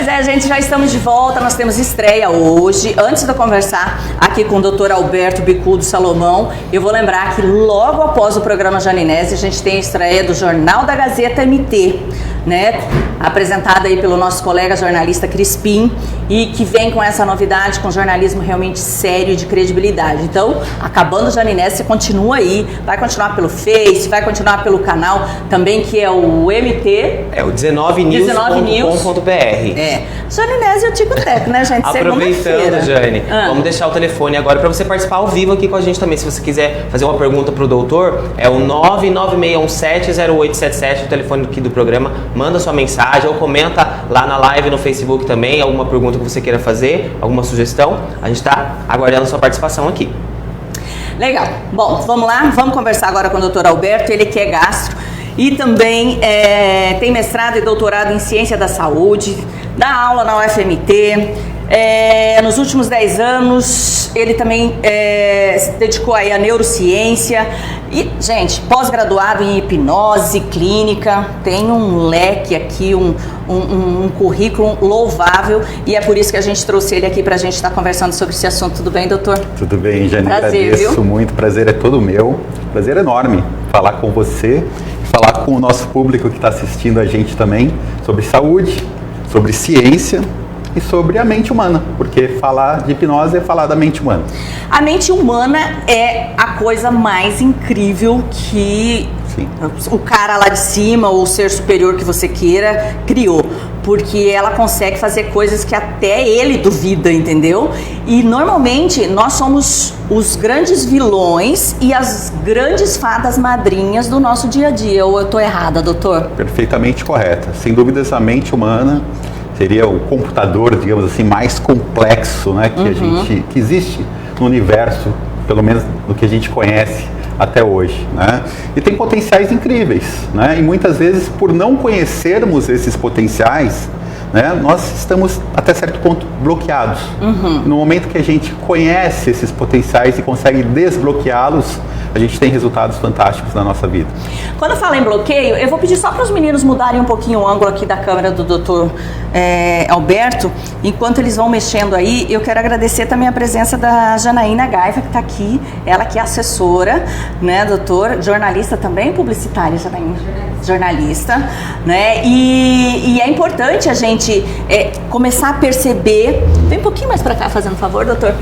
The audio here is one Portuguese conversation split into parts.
Pois é, gente, já estamos de volta, nós temos estreia hoje. Antes de eu conversar aqui com o Dr. Alberto Bicudo Salomão, eu vou lembrar que logo após o programa Janinese, a gente tem a estreia do Jornal da Gazeta MT, né? Apresentada aí pelo nosso colega jornalista Crispim, e que vem com essa novidade, com jornalismo realmente sério e de credibilidade. Então, acabando o Janinese, você continua aí, vai continuar pelo Face, vai continuar pelo canal também, que é o MT. É o 19news.com.br. Janinese e o Tico Teco, né, gente? Aproveitando, Jane, vamos deixar o telefone agora para você participar ao vivo aqui com a gente também. Se você quiser fazer uma pergunta pro doutor, é o 996170877, o telefone aqui do programa. Manda sua mensagem ou comenta lá na live no Facebook também, alguma pergunta que você queira fazer, alguma sugestão. A gente está aguardando a sua participação aqui. Legal. Bom, vamos lá, vamos conversar agora com o Dr. Alberto, ele que é gastro e também tem mestrado e doutorado em ciência da saúde, dá aula na UFMT. Nos últimos 10 anos ele também se dedicou aí à neurociência e, gente, pós-graduado em hipnose clínica, tem um leque aqui, um currículo louvável, e é por isso que a gente trouxe ele aqui pra gente estar conversando sobre esse assunto. Tudo bem, doutor? Tudo bem, Jane, prazer, agradeço viu? muito, prazer é todo meu, prazer enorme falar com você, falar com o nosso público que está assistindo a gente também sobre saúde, sobre ciência e sobre a mente humana, porque falar de hipnose é falar da mente humana. A mente humana é a coisa mais incrível que o cara lá de cima, ou o ser superior que você queira, criou. Porque ela consegue fazer coisas que até ele duvida, entendeu? E normalmente nós somos os grandes vilões e as grandes fadas madrinhas do nosso dia a dia. Ou eu estou errada, doutor? Perfeitamente correta. Sem dúvidas, a mente humana seria o computador, digamos assim, mais complexo, né, que existe no universo, pelo menos do que a gente conhece até hoje, né? E tem potenciais incríveis, né? E muitas vezes, por não conhecermos esses potenciais, né, nós estamos até certo ponto bloqueados. No momento que a gente conhece esses potenciais e consegue desbloqueá-los, a gente tem resultados fantásticos na nossa vida. Quando eu falo em bloqueio, eu vou pedir só para os meninos mudarem um pouquinho o ângulo aqui da câmera do Dr. Alberto. Enquanto eles vão mexendo aí, eu quero agradecer também a presença da Janaína Gaiva, que está aqui. Ela que é assessora, né, doutor? Jornalista também, publicitária, Janaína? Jornalista, né? E é importante a gente começar a perceber. Vem um pouquinho mais para cá, fazendo favor, doutor.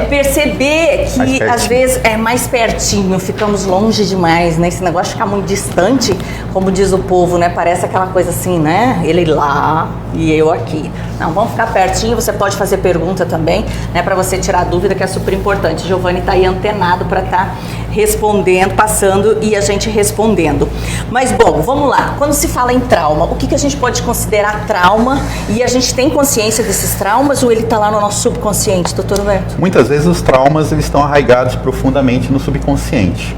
Perceber que às vezes é mais pertinho, ficamos longe demais, né? Esse negócio de ficar muito distante, como diz o povo, né? Parece aquela coisa assim, né? Ele lá e eu aqui. Não, vamos ficar pertinho, você pode fazer pergunta também, né? Para você tirar dúvida, que é super importante. Giovanni tá aí antenado para estar respondendo, passando e a gente respondendo. Mas, bom, vamos lá. Quando se fala em trauma, o que a gente pode considerar trauma? E a gente tem consciência desses traumas ou ele está lá no nosso subconsciente, doutor Roberto? Muitas vezes os traumas eles estão arraigados profundamente no subconsciente.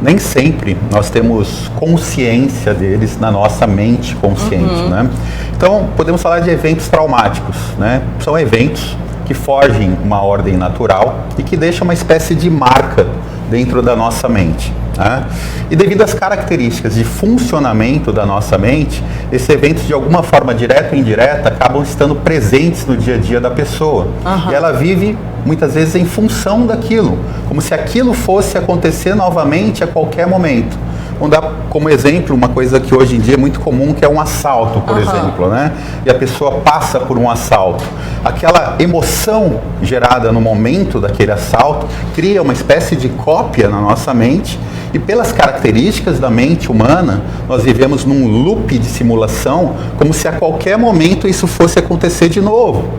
Nem sempre nós temos consciência deles na nossa mente consciente, né? Então, podemos falar de eventos traumáticos, né? São eventos que fogem uma ordem natural e que deixam uma espécie de marca dentro da nossa mente. Né? E devido às características de funcionamento da nossa mente, esses eventos de alguma forma direta ou indireta acabam estando presentes no dia a dia da pessoa. E ela vive muitas vezes em função daquilo, como se aquilo fosse acontecer novamente a qualquer momento. Vamos dar como exemplo uma coisa que hoje em dia é muito comum, que é um assalto, por exemplo, né? E a pessoa passa por um assalto. Aquela emoção gerada no momento daquele assalto cria uma espécie de cópia na nossa mente, e pelas características da mente humana, nós vivemos num loop de simulação, como se a qualquer momento isso fosse acontecer de novo.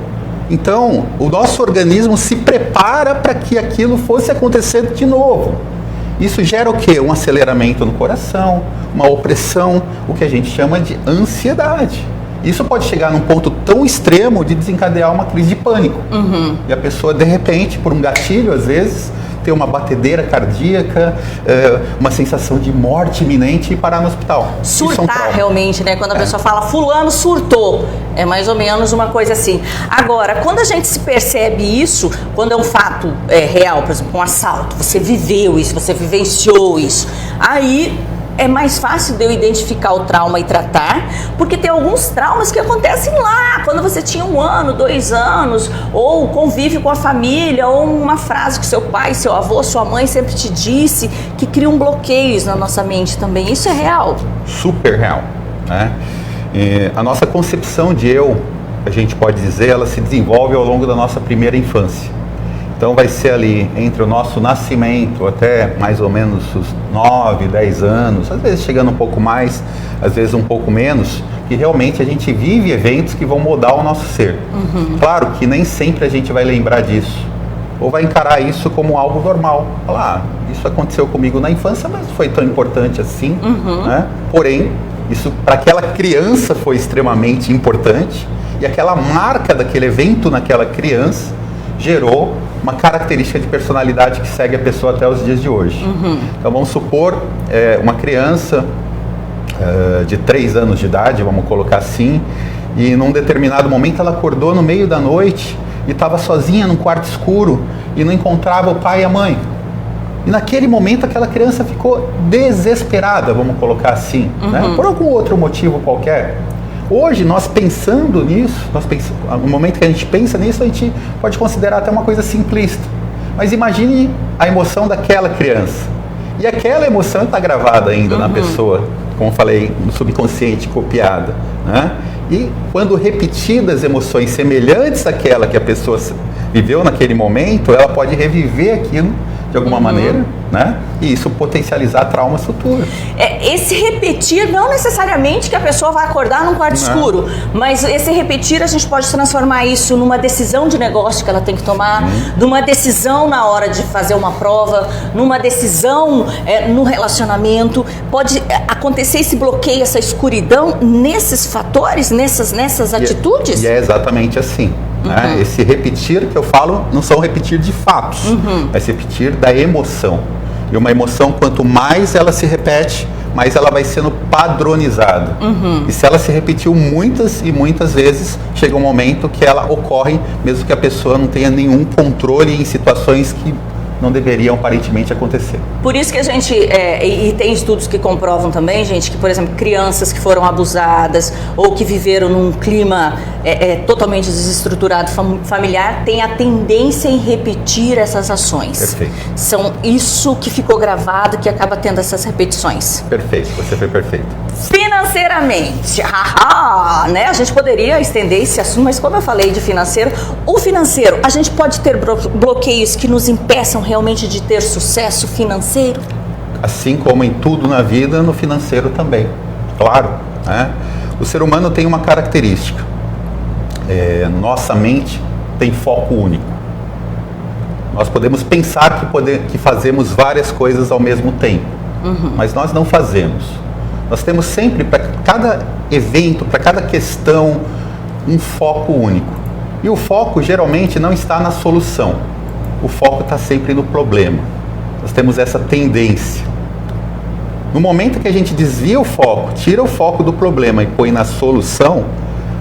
Então, o nosso organismo se prepara para que aquilo fosse acontecer de novo. Isso gera o quê? Um aceleramento no coração, uma opressão, o que a gente chama de ansiedade. Isso pode chegar num ponto tão extremo de desencadear uma crise de pânico. E a pessoa, de repente, por um gatilho, às vezes, ter uma batedeira cardíaca, uma sensação de morte iminente e parar no hospital. Surtar realmente, né? Quando a pessoa fala, fulano surtou, é mais ou menos uma coisa assim. Agora, quando a gente se percebe isso, quando é um fato real, por exemplo, um assalto, você viveu isso, você vivenciou isso, aí é mais fácil de eu identificar o trauma e tratar, porque tem alguns traumas que acontecem lá, quando você tinha 1 ano, 2 anos, ou convive com a família, ou uma frase que seu pai, seu avô, sua mãe sempre te disse, que criam bloqueios na nossa mente também. Isso é real? Super real, né? E a nossa concepção de eu, a gente pode dizer, ela se desenvolve ao longo da nossa primeira infância. Então vai ser ali entre o nosso nascimento até mais ou menos os 9, 10 anos, às vezes chegando um pouco mais, às vezes um pouco menos, que realmente a gente vive eventos que vão mudar o nosso ser. Claro que nem sempre a gente vai lembrar disso, ou vai encarar isso como algo normal. Falar, isso aconteceu comigo na infância, mas não foi tão importante assim, né? Porém, isso para aquela criança foi extremamente importante, e aquela marca daquele evento naquela criança gerou uma característica de personalidade que segue a pessoa até os dias de hoje. Então vamos supor uma criança de 3 anos de idade, vamos colocar assim, e num determinado momento ela acordou no meio da noite e estava sozinha num quarto escuro e não encontrava o pai e a mãe. E naquele momento aquela criança ficou desesperada, vamos colocar assim, né? Por algum outro motivo qualquer. Hoje, nós pensando nisso, no momento que a gente pensa nisso, a gente pode considerar até uma coisa simplista. Mas imagine a emoção daquela criança. E aquela emoção está gravada ainda na pessoa, como eu falei, no subconsciente, copiada, né? E quando repetidas emoções semelhantes àquela que a pessoa viveu naquele momento, ela pode reviver aquilo de alguma maneira, né? E isso potencializar traumas futuros. Esse repetir, não necessariamente que a pessoa vai acordar num quarto escuro, mas esse repetir a gente pode transformar isso numa decisão de negócio que ela tem que tomar, numa decisão na hora de fazer uma prova, numa decisão no relacionamento. Pode acontecer esse bloqueio, essa escuridão nesses fatores, nessas atitudes? E é exatamente assim. Né? Esse repetir que eu falo não são repetir de fatos, mas repetir da emoção. E uma emoção, quanto mais ela se repete, mais ela vai sendo padronizada. E se ela se repetiu muitas e muitas vezes, chega um momento que ela ocorre, mesmo que a pessoa não tenha nenhum controle em situações que não deveriam aparentemente acontecer. Por isso que a gente, e tem estudos que comprovam também, gente, que, por exemplo, crianças que foram abusadas ou que viveram num clima totalmente desestruturado familiar, têm a tendência em repetir essas ações. Perfeito. São isso que ficou gravado, que acaba tendo essas repetições. Perfeito, você foi perfeito. Financeiramente, né? A gente poderia estender esse assunto, mas como eu falei de financeiro, o financeiro, a gente pode ter bloqueios que nos impeçam realmente de ter sucesso financeiro? Assim como em tudo na vida, no financeiro também, claro, né? O ser humano tem uma característica, nossa mente tem foco único. Nós podemos pensar que fazemos várias coisas ao mesmo tempo, mas nós não fazemos. Nós temos sempre, para cada evento, para cada questão, um foco único. E o foco geralmente não está na solução. O foco está sempre no problema. Nós temos essa tendência. No momento que a gente desvia o foco, tira o foco do problema e põe na solução,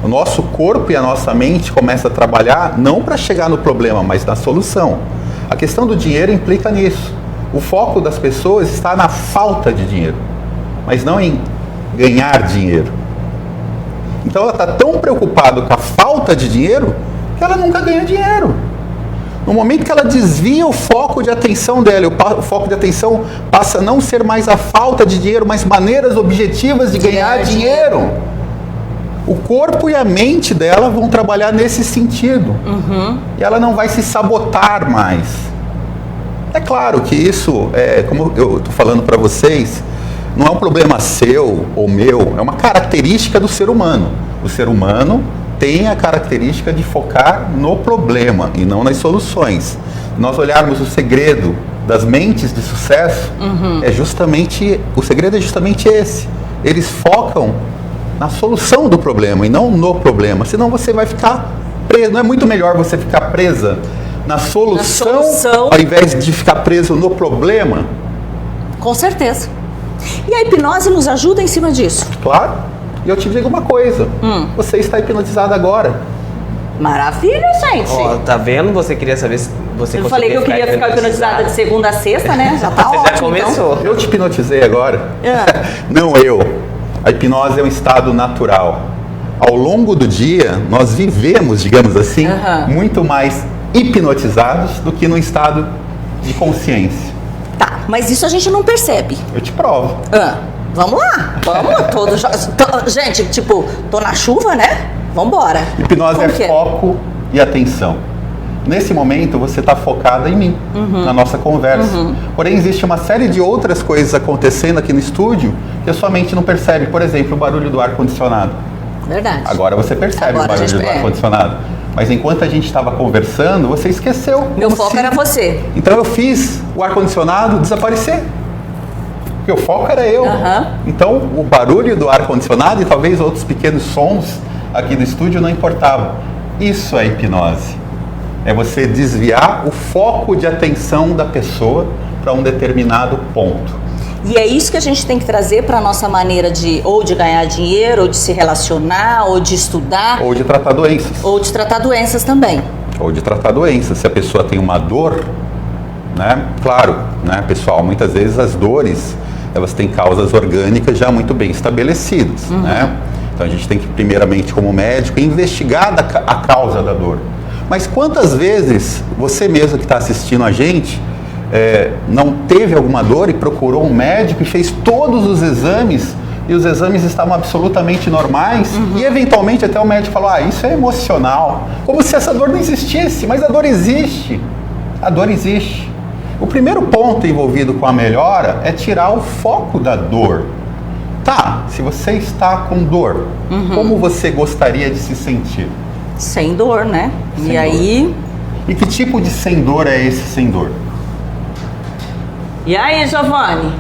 o nosso corpo e a nossa mente começam a trabalhar não para chegar no problema, mas na solução. A questão do dinheiro implica nisso. O foco das pessoas está na falta de dinheiro, mas não em ganhar dinheiro. Então ela está tão preocupada com a falta de dinheiro que ela nunca ganha dinheiro. No momento que ela desvia o foco de atenção dela, o foco de atenção passa a não ser mais a falta de dinheiro, mas maneiras objetivas de ganhar dinheiro. O corpo e a mente dela vão trabalhar nesse sentido. E ela não vai se sabotar mais. É claro que isso, como eu estou falando para vocês, não é um problema seu ou meu, é uma característica do ser humano. O ser humano tem a característica de focar no problema e não nas soluções. Se nós olharmos o segredo das mentes de sucesso, o segredo é justamente esse. Eles focam na solução do problema e não no problema, senão você vai ficar preso. Não é muito melhor você ficar presa na solução ao invés de ficar preso no problema? Com certeza. E a hipnose nos ajuda em cima disso? Claro. E eu te digo uma coisa, você está hipnotizado agora. Maravilha, gente! Ó, tá vendo? Você queria saber você Eu falei que eu queria ficar hipnotizada de segunda a sexta, né? Já tá Você ótimo. já começou. Então. Eu te hipnotizei agora? É. Não eu. A hipnose é um estado natural. Ao longo do dia, nós vivemos, digamos assim, muito mais hipnotizados do que no estado de consciência. Tá, mas isso a gente não percebe. Eu te provo. Vamos lá, vamos. Gente, tipo, tô na chuva, né? Vambora. Hipnose Como que é foco e atenção. Nesse momento, você está focada em mim, na nossa conversa. Porém, existe uma série de outras coisas acontecendo aqui no estúdio que a sua mente não percebe. Por exemplo, o barulho do ar-condicionado. Verdade. Agora você percebe Agora o barulho do ar-condicionado. Mas enquanto a gente estava conversando, você esqueceu. Meu foco era você. Então eu fiz o ar-condicionado desaparecer. Porque o foco era eu. Então o barulho do ar-condicionado e talvez outros pequenos sons aqui do estúdio não importavam. Isso é hipnose. É você desviar o foco de atenção da pessoa para um determinado ponto. E é isso que a gente tem que trazer para a nossa maneira de ganhar dinheiro, ou de se relacionar, ou de estudar. Ou de tratar doenças. Ou de tratar doenças também. Ou de tratar doenças. Se a pessoa tem uma dor, né? Claro, né, pessoal, muitas vezes as dores, elas têm causas orgânicas já muito bem estabelecidas, né? Então a gente tem que, primeiramente, como médico, investigar a causa da dor. Mas quantas vezes você mesmo que está assistindo a gente não teve alguma dor e procurou um médico e fez todos os exames e os exames estavam absolutamente normais e eventualmente até o médico falou, isso é emocional, como se essa dor não existisse, mas a dor existe. A dor existe. O primeiro ponto envolvido com a melhora é tirar o foco da dor. Tá, se você está com dor, como você gostaria de se sentir? Sem dor, né? Sem e dor. aí... E que tipo de sem dor é esse sem dor? E aí, Giovanni?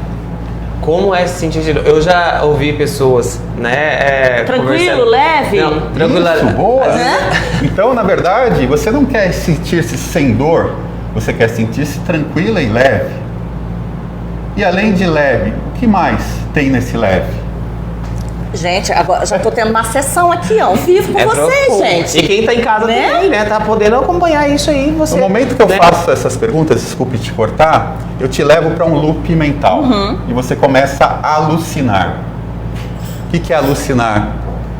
Como é se sentir de dor? Eu já ouvi pessoas, né? Tranquilo, leve? Não, tranquilo. Isso, boa! Né? Então, na verdade, você não quer sentir-se sem dor, você quer sentir-se tranquila e leve. E além de leve, o que mais tem nesse leve? Gente, agora já tô tendo uma sessão aqui, ó, ao vivo com vocês, profundo. gente. E quem tá em casa também, né? Tá podendo acompanhar isso aí. Você, No momento que eu faço essas perguntas, desculpe te cortar, eu te levo para um loop mental. E você começa a alucinar. O que é alucinar?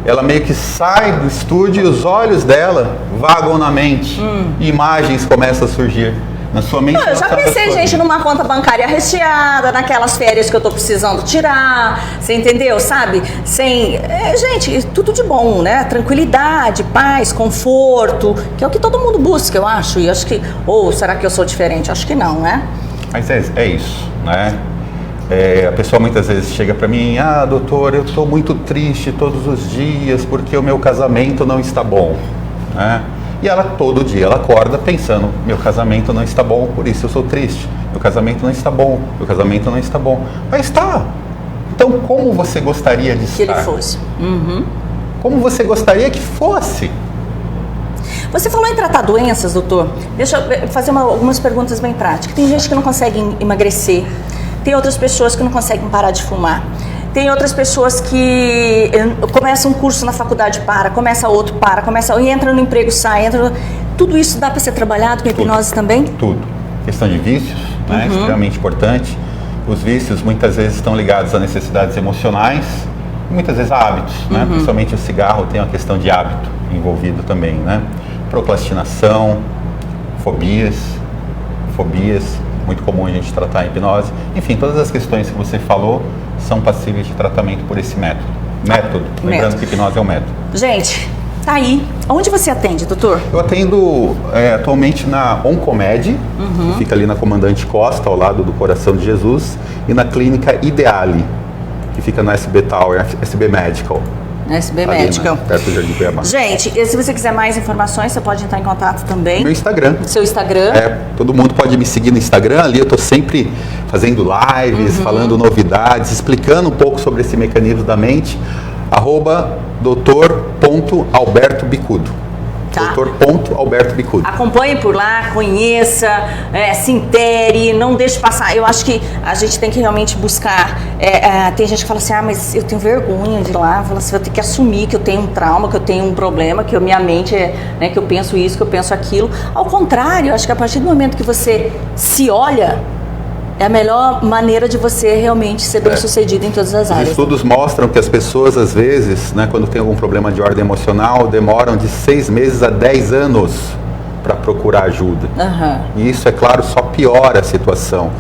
Ela meio que sai do estúdio e os olhos dela vagam na mente. E imagens começam a surgir na sua mente. Eu já pensei, gente, numa conta bancária recheada, naquelas férias que eu tô precisando tirar, você entendeu, sabe? Gente, tudo de bom, né? Tranquilidade, paz, conforto, que é o que todo mundo busca, eu acho. E acho que, ou será que eu sou diferente? Acho que não, né? Mas é isso, né? A pessoa muitas vezes chega para mim, doutor, eu estou muito triste todos os dias porque o meu casamento não está bom, né? E ela todo dia ela acorda pensando, meu casamento não está bom, por isso eu sou triste. Meu casamento não está bom, meu casamento não está bom. Mas está. Então como você gostaria de estar? Que ele fosse. Como você gostaria que fosse? Você falou em tratar doenças, doutor. Deixa eu fazer algumas perguntas bem práticas. Tem gente que não consegue emagrecer. Tem outras pessoas que não conseguem parar de fumar. Tem outras pessoas que começam um curso na faculdade, começa outro, e entra no emprego, sai, Tudo isso dá para ser trabalhado com hipnose também? Tudo. Questão de vícios, né? Extremamente importante. Os vícios muitas vezes estão ligados a necessidades emocionais e muitas vezes a hábitos, né? Principalmente o cigarro tem uma questão de hábito envolvido também, né? Procrastinação, fobias, muito comum a gente tratar em hipnose. Enfim, todas as questões que você falou são passíveis de tratamento por esse método. Lembrando que hipnose é um método. Gente, tá aí. Onde você atende, doutor? Eu atendo atualmente na Oncomed, que fica ali na Comandante Costa, ao lado do Coração de Jesus, e na Clínica Ideale, que fica na SB Tower, SB Medical. SB Medical. Perto do Jardim Cuiabá. Gente, e se você quiser mais informações, você pode entrar em contato também. Meu Instagram. Seu Instagram. Todo mundo pode me seguir no Instagram, ali eu tô sempre fazendo lives, falando novidades, explicando um pouco sobre esse mecanismo da mente, @doutor.albertobicudo. Tá. Dr. Alberto Bicudo. Acompanhe por lá, conheça, se intere, não deixe passar. Eu acho que a gente tem que realmente buscar. Tem gente que fala assim, mas eu tenho vergonha de ir lá. Fala assim, eu tenho que assumir que eu tenho um trauma, que eu tenho um problema, que a minha mente que eu penso isso, que eu penso aquilo. Ao contrário, eu acho que a partir do momento que você se olha, é a melhor maneira de você realmente ser bem-sucedido em todas as áreas. Os estudos mostram que as pessoas, às vezes, quando tem algum problema de ordem emocional, demoram de 6 meses a 10 anos para procurar ajuda. E isso, é claro, só piora a situação.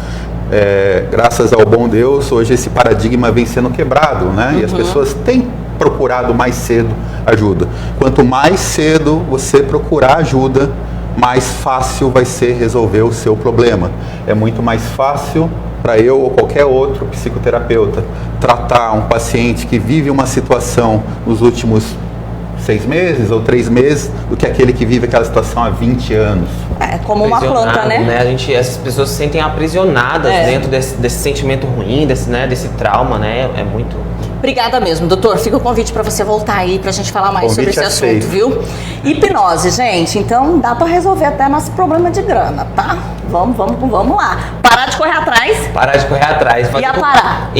Graças ao bom Deus, hoje esse paradigma vem sendo quebrado, E as pessoas têm procurado mais cedo ajuda. Quanto mais cedo você procurar ajuda, mais fácil vai ser resolver o seu problema. É muito mais fácil para eu ou qualquer outro psicoterapeuta tratar um paciente que vive uma situação nos últimos 6 meses ou 3 meses do que aquele que vive aquela situação há 20 anos. É como uma planta, né? Essas pessoas se sentem aprisionadas dentro desse sentimento ruim, desse trauma, É muito... Obrigada mesmo, doutor. Fica o convite para você voltar aí pra gente falar mais sobre esse assunto, viu? Hipnose, gente. Então dá para resolver até nosso problema de grana, tá? Vamos lá. Parar de correr atrás. Parar de correr atrás. E parar.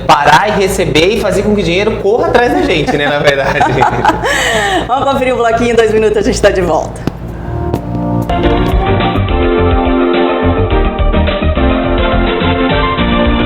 Parar e receber e fazer com que o dinheiro corra atrás da gente, na verdade. Vamos conferir o bloquinho, em 2 minutos a gente tá de volta.